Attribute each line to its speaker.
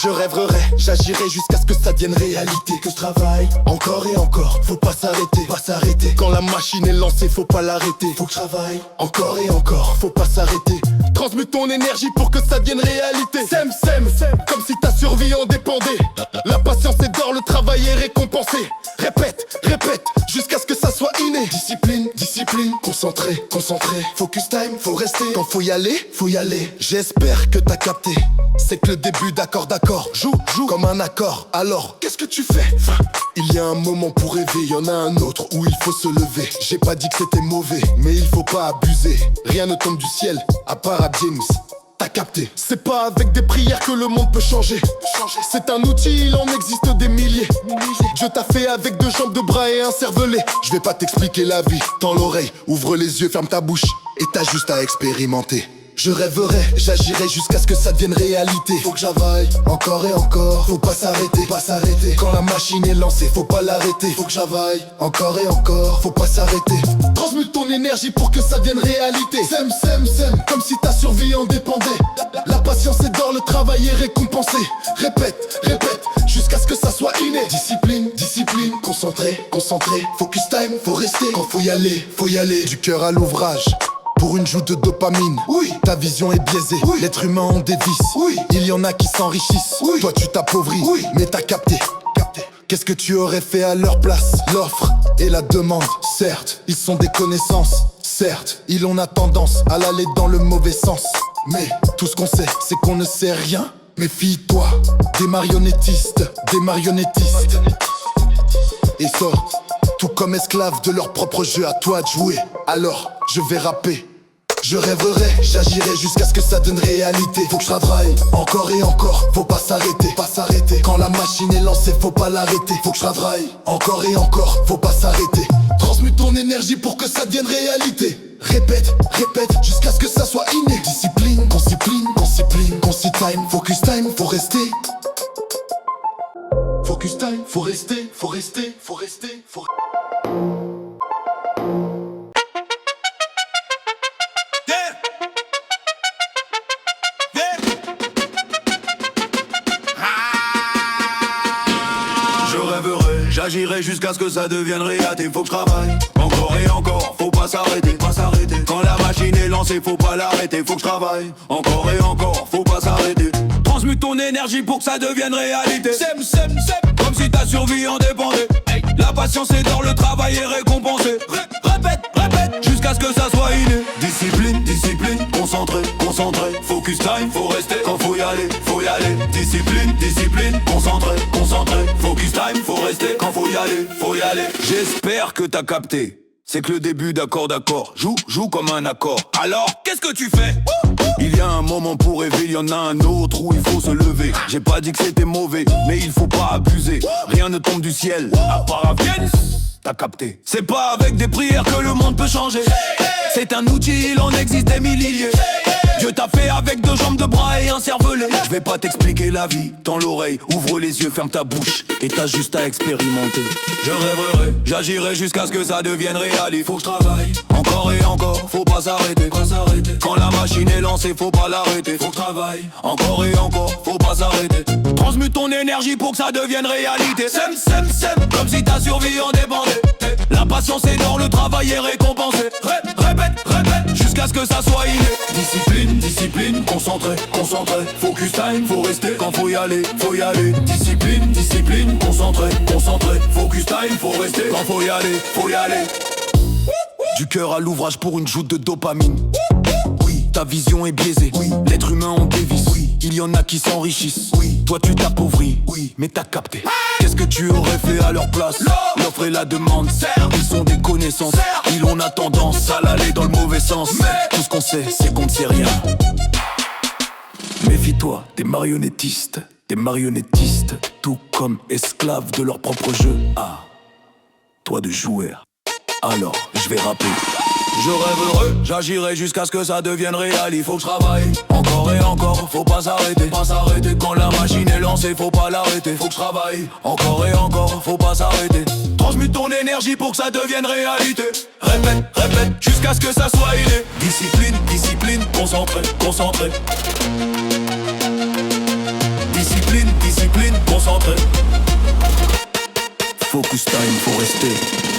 Speaker 1: Je rêverai, j'agirai jusqu'à ce que ça devienne réalité. Que je travaille encore et encore, faut pas s'arrêter, pas s'arrêter. Quand la machine est lancée, faut pas l'arrêter. Faut que je travaille encore et encore, faut pas s'arrêter. Transmute ton énergie pour que ça devienne réalité. Sème, comme si ta survie en dépendait. La patience est d'or, le travail est récompensé. Répète, jusqu'à ce que ça soit inné. Discipline, concentré. Focus time, faut rester. Quand faut y aller, faut y aller. J'espère que t'as capté. C'est que le début d'accord. Joue comme un accord. Alors, qu'est-ce que tu fais? Il y a un moment pour rêver, y en a un autre où il faut se lever. J'ai pas dit que c'était mauvais, mais il faut pas abuser. Rien ne tombe du ciel, à part à James. T'as capté. C'est pas avec des prières que le monde peut changer. C'est un outil, il en existe des milliers. Dieu t'a fait avec 2 jambes, 2 bras et un cervelet. Je vais pas t'expliquer la vie, tends l'oreille, ouvre les yeux, ferme ta bouche. Et t'as juste à expérimenter. Je rêverai, j'agirai jusqu'à ce que ça devienne réalité. Faut que j'availle encore et encore, faut pas s'arrêter, pas s'arrêter. Quand la machine est lancée, faut pas l'arrêter. Faut que j'availle encore et encore, faut pas s'arrêter. Transmute ton énergie pour que ça devienne réalité. Sème, comme si ta survie en dépendait. La patience est d'or, le travail est récompensé. Répète, jusqu'à ce que ça soit inné. Discipline, concentré. Focus time, faut rester. Quand faut y aller. Du cœur à l'ouvrage. Pour une joute de dopamine, oui. Ta vision est biaisée, oui. L'être humain en dévisse, oui. Il y en a qui s'enrichissent, oui. Toi tu t'appauvris, oui. Mais t'as capté. Qu'est-ce que tu aurais fait à leur place? L'offre et la demande, certes, ils sont des connaissances. Certes, ils ont tendance à l'aller dans le mauvais sens. Mais tout ce qu'on sait, c'est qu'on ne sait rien. Méfie-toi des marionnettistes. Et sortent, tout comme esclaves de leur propre jeu, à toi de jouer. Alors, je vais rapper. Je rêverai, j'agirai jusqu'à ce que ça donne réalité. Faut que je travaille encore et encore, faut pas s'arrêter, pas s'arrêter. Quand la machine est lancée, faut pas l'arrêter. Faut que je travaille encore et encore, faut pas s'arrêter. Transmute ton énergie pour que ça devienne réalité. Répète, jusqu'à ce que ça soit inné. Discipline, conci time, focus time, faut rester. Focus time, faut rester.
Speaker 2: J'agirai jusqu'à ce que ça devienne réalité. Faut que je travaille encore et encore, faut pas s'arrêter, pas s'arrêter. Quand la machine est lancée, faut pas l'arrêter. Faut que je travaille encore et encore, faut pas s'arrêter. Transmute ton énergie pour que ça devienne réalité. Sème, comme si ta survie en dépendait. La patience est d'or, le travail est récompensé. Répète, jusqu'à ce que ça soit inné. Discipline, concentré. Focus time, faut rester. Quand faut y aller. Discipline, concentré. Focus time, faut rester. Quand faut y aller. J'espère que t'as capté. C'est que le début d'accord. Joue comme un accord. Alors, qu'est-ce que tu fais? Il y a un moment pour rêver, il y en a un autre où il faut se lever. J'ai pas dit que c'était mauvais, mais il faut pas abuser. Rien ne tombe du ciel, à part à Vienne. T'as capté. C'est pas avec des prières que le monde peut changer. C'est un outil, il en existe des milliers. Dieu t'a fait avec 2 jambes, 2 bras et un cervelet. Je vais pas t'expliquer la vie, tends l'oreille, ouvre les yeux, ferme ta bouche. Et t'as juste à expérimenter. Je rêverai, j'agirai jusqu'à ce que ça devienne réalité. Faut que je travaille encore et encore, faut pas s'arrêter. Quand la machine est lancée, faut pas l'arrêter. Faut que je travaille encore et encore, faut pas s'arrêter. Transmute ton énergie pour que ça devienne réalité. Sème, comme si ta survie en dépendait. La patience est d'or, le travail est récompensé. Répète, jusqu'à ce que ça soit inné. Discipline, concentré. Focus time, faut rester. Quand faut y aller. Discipline, concentré. Focus time, faut rester. Quand faut y aller. Du cœur à l'ouvrage pour une joute de dopamine. Oui, ta vision est biaisée. Oui, l'être humain en dévisse. Oui, il y en a qui s'enrichissent. Oui, toi tu t'appauvris. Oui, mais t'as capté. Qu'est-ce que tu aurais fait à leur place? L'offre et la demande, ils sont des connaissances. Ils ont tendance à l'aller dans le mauvais sens. Mais tout ce qu'on sait, c'est qu'on ne sait rien. Méfie-toi des marionnettistes. Tout comme esclaves de leur propre jeu. Ah, toi de jouer. Alors, je vais rapper. Je rêverai, j'agirai jusqu'à ce que ça devienne réalité. Faut que je travaille encore et encore, faut pas s'arrêter. Quand la machine est lancée, faut pas l'arrêter. Faut que je travaille encore et encore, faut pas s'arrêter. Transmute ton énergie pour que ça devienne réalité. Répète, jusqu'à ce que ça soit inné. Discipline, concentré. Discipline, Focus time, faut rester.